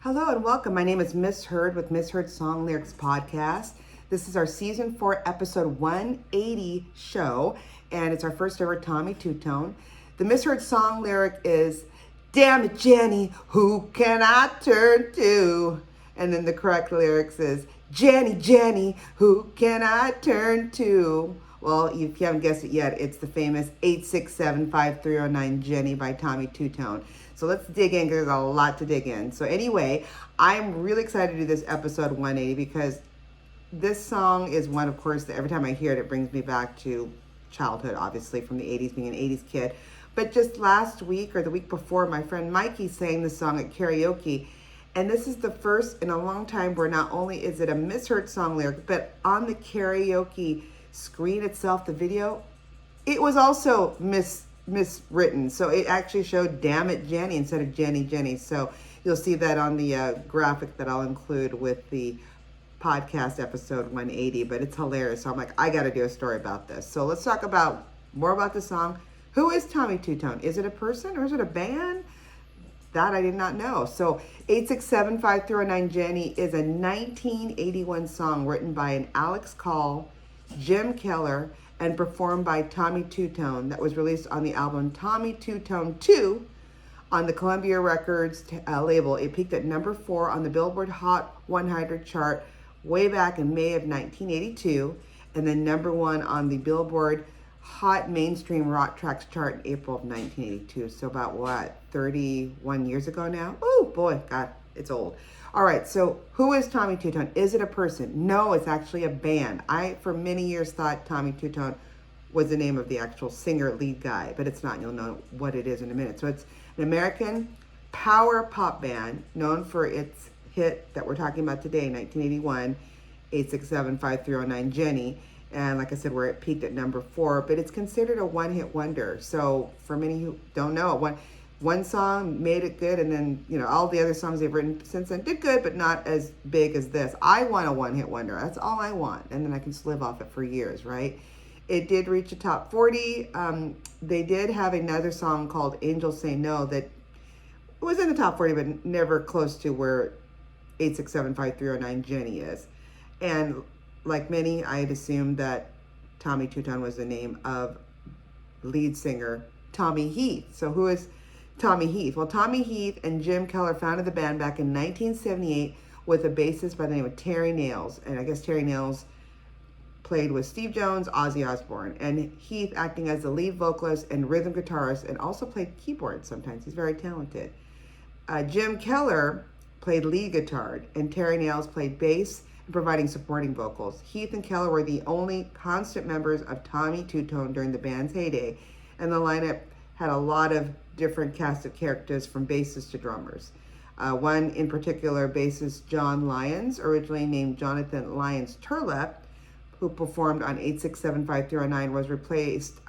Hello and welcome. My name is Miss Heard with Miss Heard Song Lyrics Podcast. This is our season 4, episode 180 show, and it's our first ever Tommy Tutone. The Miss Heard song lyric is, "Damn it, Jenny, who can I turn to?" And then the correct lyrics is, "Jenny, Jenny, who can I turn to?" Well, if you haven't guessed it yet, it's the famous 867-5309 Jenny by Tommy Tutone. So let's dig in because there's a lot to dig in. So anyway, I'm really excited to do this episode 180 because this song is one, of course, that every time I hear it, it brings me back to childhood, obviously, from the 80s, being an 80s kid. But just last week or the week before, my friend Mikey sang the song at karaoke. And this is the first in a long time where not only is it a misheard song lyric, but on the karaoke screen itself, the video, it was also miswritten. So it actually showed "Damn it, Jenny" instead of "Jenny, Jenny." So you'll see that on the graphic that I'll include with the podcast episode 180. But it's hilarious. So I'm like, I got to do a story about this. So let's talk about more about the song. Who is Tommy Tutone? Is it a person or is it a band? That I did not know. So 867-5309 Jenny is a 1981 song written by an Alex Call, Jim Keller, and performed by Tommy Tutone that was released on the album Tommy Tutone 2 on the Columbia Records label. It peaked at number 4 on the Billboard Hot 100 chart way back in May of 1982, and then number 1 on the Billboard Hot Mainstream Rock Tracks chart in April of 1982. So about 31 years ago now? Oh boy, God, it's old. All right, so who is Tommy Tutone? Is it a person? No, it's actually a band. I, for many years, thought Tommy Tutone was the name of the actual singer lead guy, but it's not. You'll know what it is in a minute. So it's an American power pop band known for its hit that we're talking about today, 1981, 867-5309 Jenny. And like I said, where it peaked at number 4, but it's considered a one-hit wonder. So for many who don't know, one song made it good, and then, all the other songs they've written since then did good, but not as big as this. I want a one-hit wonder. That's all I want. And then I can just live off it for years, right? It did reach a top 40. They did have another song called Angels Say No that was in the top 40, but never close to where 867-5309 Jenny is. And like many, I had assumed that Tommy Tutone was the name of lead singer Tommy Heath. So who is Tommy Heath? Well, Tommy Heath and Jim Keller founded the band back in 1978 with a bassist by the name of Terry Nails. And I guess Terry Nails played with Steve Jones, Ozzy Osbourne, and Heath acting as the lead vocalist and rhythm guitarist, and also played keyboard sometimes. He's very talented. Jim Keller played lead guitar, and Terry Nails played bass, providing supporting vocals. Heath and Keller were the only constant members of Tommy Tutone during the band's heyday, and the lineup had a lot of different cast of characters from bassists to drummers. One in particular, bassist John Lyons, originally named Jonathan Lyons Turlep, who performed on 867-5309, was replaced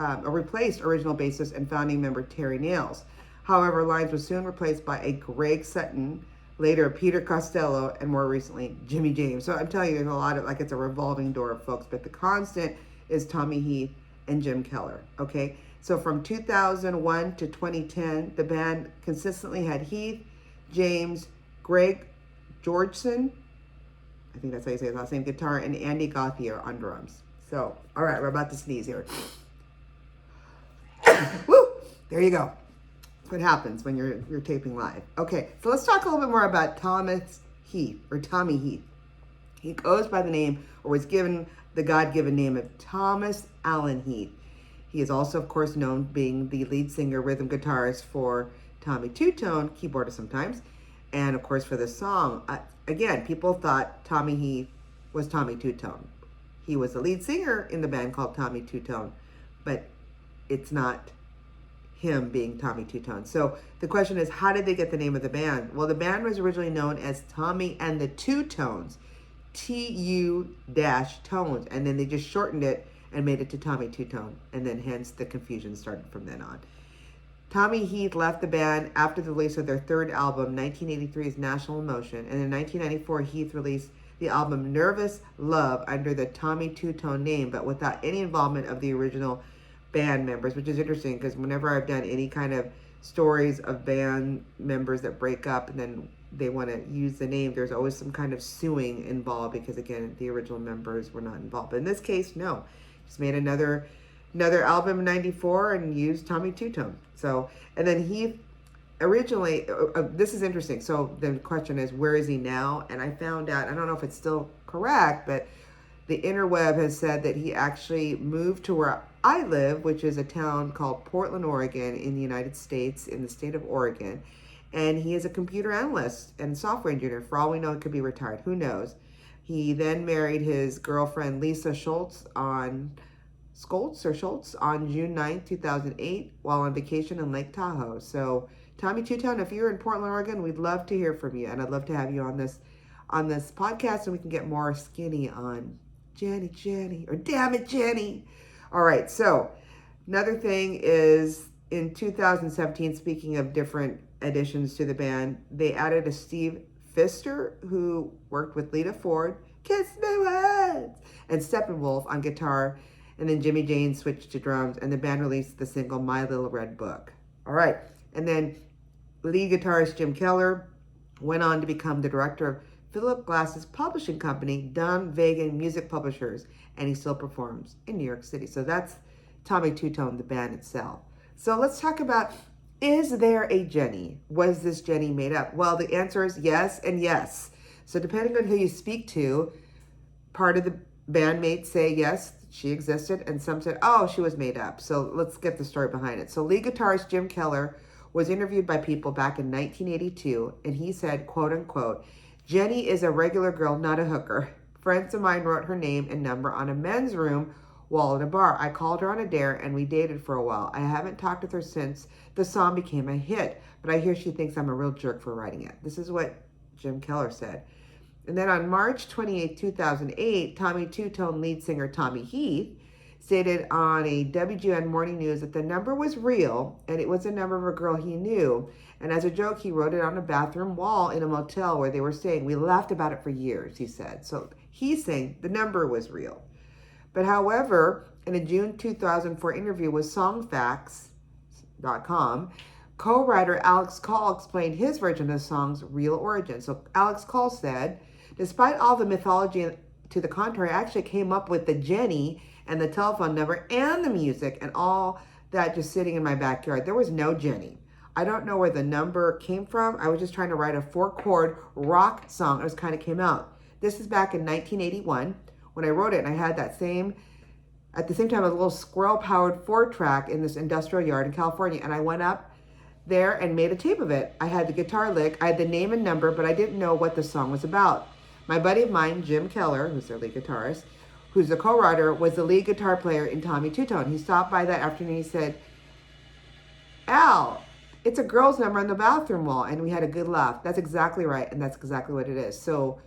original bassist and founding member Terry Nails. However, Lyons was soon replaced by a Greg Sutton, later Peter Costello, and more recently Jimmy James. So I'm telling you, there's a lot of, it's a revolving door of folks, but the constant is Tommy Heath and Jim Keller, okay? So from 2001 to 2010, the band consistently had Heath, James, Greg Georgeson, I think that's how you say his last name, guitar, and Andy Gauthier on drums. So, all right, we're about to sneeze here. Woo! There you go. What happens when you're taping live. Okay, so let's talk a little bit more about Thomas Heath, or Tommy Heath. He goes by the name, or was given the God-given name of Thomas Allen Heath. He is also, of course, known being the lead singer, rhythm guitarist for Tommy Tutone, keyboardist sometimes, and of course for the song. Again, people thought Tommy Heath was Tommy Tutone. He was the lead singer in the band called Tommy Tutone, but it's not him being Tommy Tutone. So the question is, how did they get the name of the band? Well, the band was originally known as Tommy and the Tutones, T-U-Tones, and then they just shortened it and made it to Tommy Tutone, and then hence the confusion started from then on. Tommy Heath left the band after the release of their third album, 1983's National Emotion, and in 1994, Heath released the album Nervous Love under the Tommy Tutone name, but without any involvement of the original band members, which is interesting because whenever I've done any kind of stories of band members that break up and then they want to use the name, there's always some kind of suing involved because, again, the original members were not involved. But in this case, no. Just made another album in 94 and used Tommy Tutone. So, and then he originally, this is interesting. So the question is, where is he now? And I found out, I don't know if it's still correct, but the interweb has said that he actually moved to where I live, which is a town called Portland, Oregon, in the United States, in the state of Oregon. And he is a computer analyst and software engineer. For all we know, he could be retired. Who knows? He then married his girlfriend, Lisa Schultz, on June 9th, 2008, while on vacation in Lake Tahoe. So, Tommy Tutone, if you're in Portland, Oregon, we'd love to hear from you. And I'd love to have you on this podcast, and we can get more skinny on Jenny, or damn it, Jenny. All right, so another thing is in 2017, speaking of different additions to the band, they added a Steve Pfister, who worked with Lita Ford, Kiss Me Once, and Steppenwolf on guitar, and then Jimmy Jane switched to drums, and the band released the single My Little Red Book. All right, and then lead guitarist Jim Keller went on to become the director of Philip Glass's publishing company, Don Vagan Music Publishers, and he still performs in New York City. So that's Tommy Tutone, the band itself. So let's talk about, is there a Jenny? Was this Jenny made up? Well, the answer is yes and yes. So depending on who you speak to, part of the bandmates say yes, she existed, and some said, oh, she was made up. So let's get the story behind it. So lead guitarist Jim Keller was interviewed by People back in 1982, and he said, quote unquote, Jenny is a regular girl, not a hooker. Friends of mine wrote her name and number on a men's room wall at a bar. I called her on a dare and we dated for a while. I haven't talked with her since the song became a hit, but I hear she thinks I'm a real jerk for writing it. This is what Jim Keller said. And then on March 28, 2008, Tommy Tutone lead singer Tommy Heath stated on a WGN Morning News that the number was real and it was a number of a girl he knew. And as a joke, he wrote it on a bathroom wall in a motel where they were staying. We laughed about it for years, he said. So he's saying the number was real. But however, in a June 2004 interview with songfacts.com, co-writer Alex Call explained his version of the song's real origin. So Alex Call said, despite all the mythology to the contrary, I actually came up with the Jenny and the telephone number and the music and all that just sitting in my backyard. There was no Jenny. I don't know where the number came from. I was just trying to write a 4-chord rock song. It was kind of came out. This is back in 1981 when I wrote it, and I had at the same time, a little squirrel-powered 4-track in this industrial yard in California, and I went up there and made a tape of it. I had the guitar lick, I had the name and number, but I didn't know what the song was about. My buddy of mine, Jim Keller, who's their lead guitarist, who's the co-writer, was the lead guitar player in Tommy Tutone. He stopped by that afternoon, he said, Al, it's a girl's number on the bathroom wall, and we had a good laugh. That's exactly right, and that's exactly what it is. So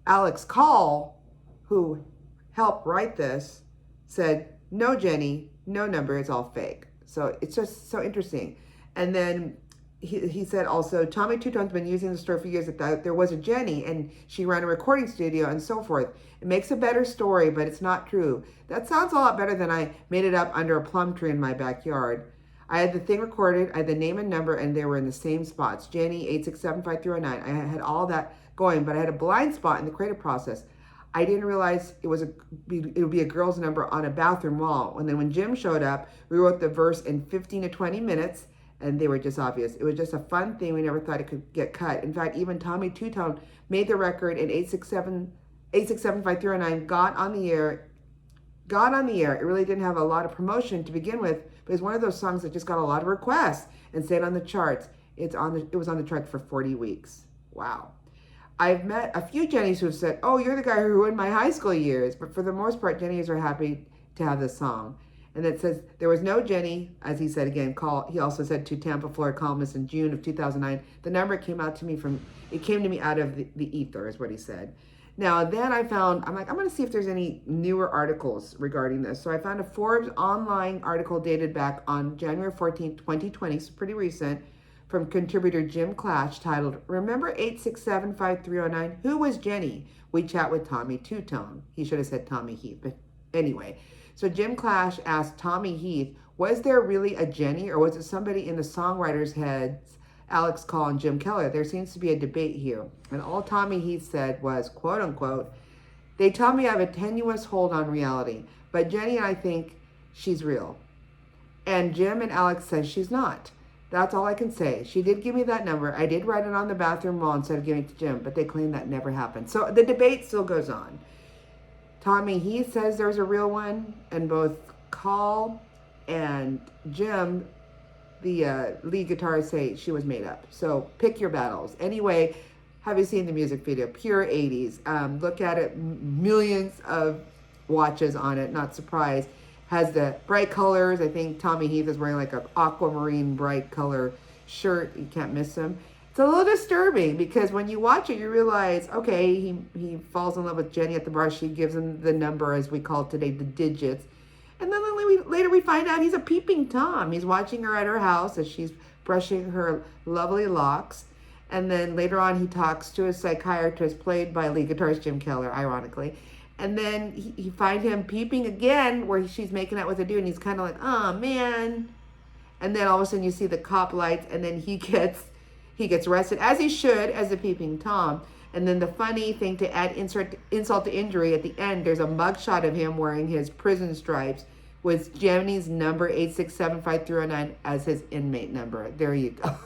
Alex Call, who helped write this, said, no Jenny, no number, it's all fake. So it's just so interesting. And then he said also, Tommy Tutone's been using the story for years that there was a Jenny and she ran a recording studio and so forth. It makes a better story, but it's not true. That sounds a lot better than I made it up under a plum tree in my backyard. I had the thing recorded, I had the name and number, and they were in the same spots. Jenny, 8675309. I had all that going, but I had a blind spot in the creative process. I didn't realize it would be a girl's number on a bathroom wall. And then when Jim showed up, we wrote the verse in 15 to 20 minutes, and they were just obvious. It was just a fun thing. We never thought it could get cut. In fact, even Tommy Tutone made the record in 8675309, got on the air. It really didn't have a lot of promotion to begin with, but it's one of those songs that just got a lot of requests and stayed on the charts. It was on the charts for 40 weeks. Wow. I've met a few Jennies who have said, oh, you're the guy who ruined my high school years. But for the most part, Jennies are happy to have this song. And it says, there was no Jenny, as he said again, he also said to Tampa, Florida columnist in June of 2009, the number came to me out of the ether, is what he said. Now, then I'm going to see if there's any newer articles regarding this. So I found a Forbes online article dated back on January 14, 2020, it's pretty recent, from contributor Jim Clash, titled, Remember 8675309? Who was Jenny? We chat with Tommy Tutone. He should have said Tommy Heath, but anyway. So Jim Clash asked Tommy Heath, was there really a Jenny, or was it somebody in the songwriter's heads Alex Call and Jim Keller. There seems to be a debate here. And all Tommy Heath said was, quote unquote, they tell me I have a tenuous hold on reality, but Jenny and I think she's real. And Jim and Alex says she's not. That's all I can say. She did give me that number. I did write it on the bathroom wall instead of giving it to Jim, but they claim that never happened. So the debate still goes on. Tommy Heath says there's a real one, and both Call and Jim, the lead guitarist, say she was made up. So pick your battles. Anyway, have you seen the music video? Pure 80s. Look at it. Millions of watches on it. Not surprised. Has the bright colors. I think Tommy Heath is wearing like an aquamarine bright color shirt. You can't miss him. It's a little disturbing because when you watch it, you realize, okay, he falls in love with Jenny at the bar. She gives him the number, as we call it today, the digits. And then later we find out he's a peeping Tom. He's watching her at her house as she's brushing her lovely locks. And then later on, he talks to a psychiatrist played by lead guitarist Jim Keller, ironically. And then he find him peeping again where she's making out with a dude. And he's kind of like, oh, man. And then all of a sudden you see the cop lights. And then he gets arrested, as he should, as a peeping Tom. And then the funny thing to add insult to injury, at the end, there's a mugshot of him wearing his prison stripes with Jenny's number 8675309 as his inmate number. There you go.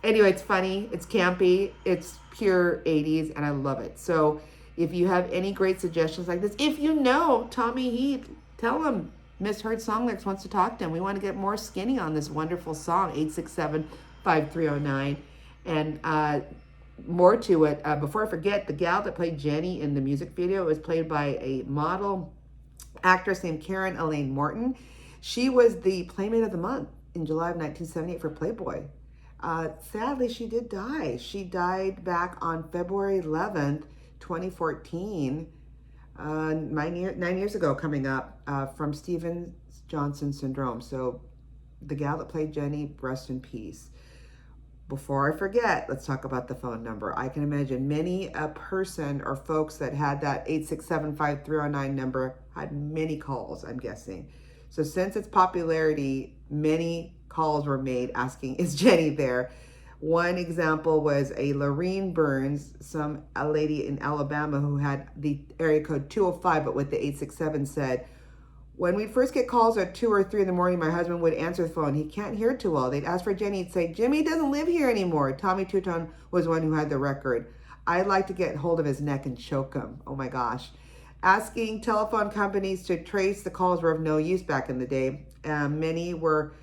Anyway, it's funny. It's campy. It's pure 80s, and I love it. So if you have any great suggestions like this, if you know Tommy Heath, tell him Misheard Song Lyrics wants to talk to him. We want to get more skinny on this wonderful song, 8675309. And more to it. Before I forget, the gal that played Jenny in the music video was played by a model actress named Karen Elaine Morton. She was the Playmate of the Month in July of 1978 for Playboy. Sadly, she did die. She died back on February 11th, 2014, 9 years ago coming up, from Steven Johnson syndrome. So the gal that played Jenny, rest in peace. Before I forget, let's talk about the phone number. I can imagine many a person or folks that had that 8675309 number had many calls, I'm guessing. So since its popularity, many calls were made asking, is Jenny there? One example was a Lorene Burns, a lady in Alabama who had the area code 205, but with the 867 said, when we'd first get calls at 2 or 3 in the morning, my husband would answer the phone. He can't hear too well. They'd ask for Jenny. He'd say, Jimmy doesn't live here anymore. Tommy Tutone was one who had the record. I'd like to get hold of his neck and choke him. Oh my gosh. Asking telephone companies to trace the calls were of no use back in the day. Many were,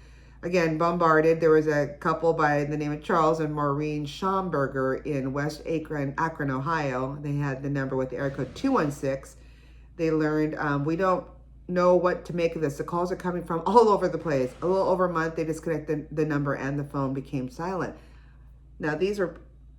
again, bombarded. There was a couple by the name of Charles and Maureen Schomburger in West Akron, Ohio. They had the number with the area code 216. They learned, we don't know what to make of this. The calls are coming from all over the place. A little over a month, they disconnected the number and the phone became silent. Now, these are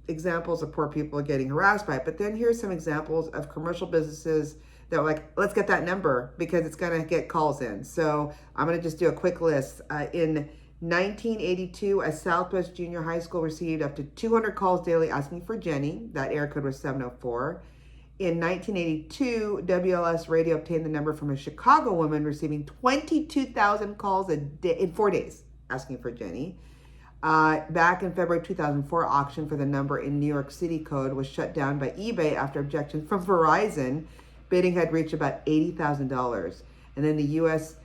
examples of poor people getting harassed by it. But then here's some examples of commercial businesses that were like, let's get that number because it's going to get calls in. So I'm going to just do a quick list. In 1982, a Southwest Junior High School received up to 200 calls daily asking for Jenny. That area code was 704. In 1982, WLS Radio obtained the number from a Chicago woman receiving 22,000 calls a day in 4 days asking for Jenny. Back in February 2004, auction for the number in New York City code was shut down by eBay after objections from Verizon. Bidding had reached about $80,000. And then the U.S.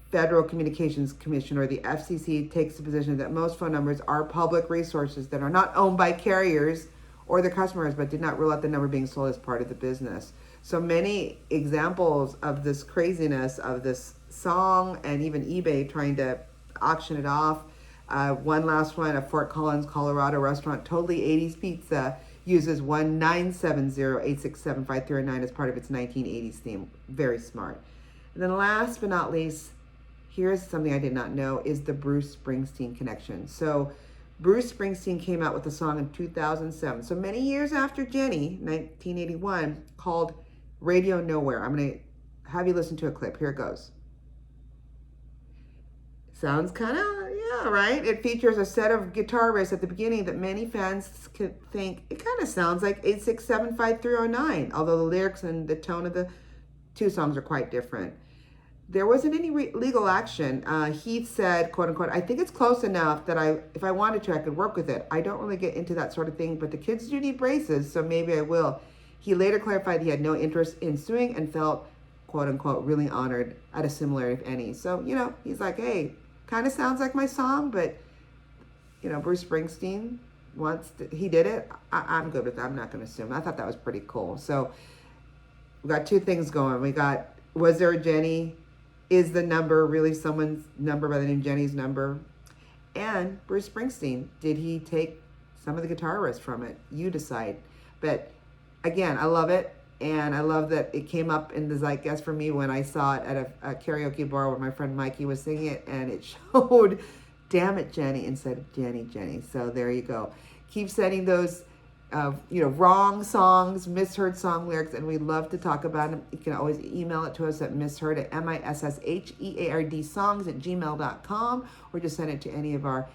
Federal Communications Commission, or the FCC, takes the position that most phone numbers are public resources that are not owned by carriers or their customers, but did not rule out the number being sold as part of the business. So many examples of this craziness of this song and even eBay trying to auction it off. One last one, a Fort Collins, Colorado restaurant, Totally 80s Pizza, uses 1-970-867-5309 as part of its 1980s theme. Very smart. And then last but not least, here's something I did not know, is the Bruce Springsteen connection. So Bruce Springsteen came out with a song in 2007. So many years after Jenny, 1981, called Radio Nowhere. I'm going to have you listen to a clip. Here it goes. Sounds kind of, yeah, right? It features a set of guitar riffs at the beginning that many fans could think it kind of sounds like 8675309, although the lyrics and the tone of the two songs are quite different. there wasn't any legal action. Heath said, quote unquote, I think it's close enough that if I wanted to, I could work with it. I don't really get into that sort of thing, but the kids do need braces, so maybe I will. He later clarified he had no interest in suing and felt, quote unquote, really honored at a similarity, if any. So, he's like, hey, kind of sounds like my song, but, Bruce Springsteen he did it. I'm good with that. I'm not going to assume. I thought that was pretty cool. So we got two things going. We got, was there a Jenny? Is the number really someone's number by the name Jenny's number? And Bruce Springsteen, did he take some of the guitar riffs from it? You decide. But again, I love it. And I love that it came up in the zeitgeist for me when I saw it at a karaoke bar where my friend Mikey was singing it, and it showed Damn It Jenny instead of Jenny Jenny. So there you go. Keep sending those wrong songs, misheard song lyrics, and we'd love to talk about them. You can always email it to us at misheard at MISSHEARD songs@gmail.com, or just send it to any of our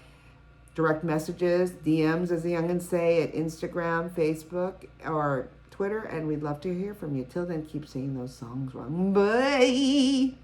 direct messages, DMs as the youngins say, at Instagram, Facebook, or Twitter, and we'd love to hear from you. Till then, keep singing those songs wrong. Bye!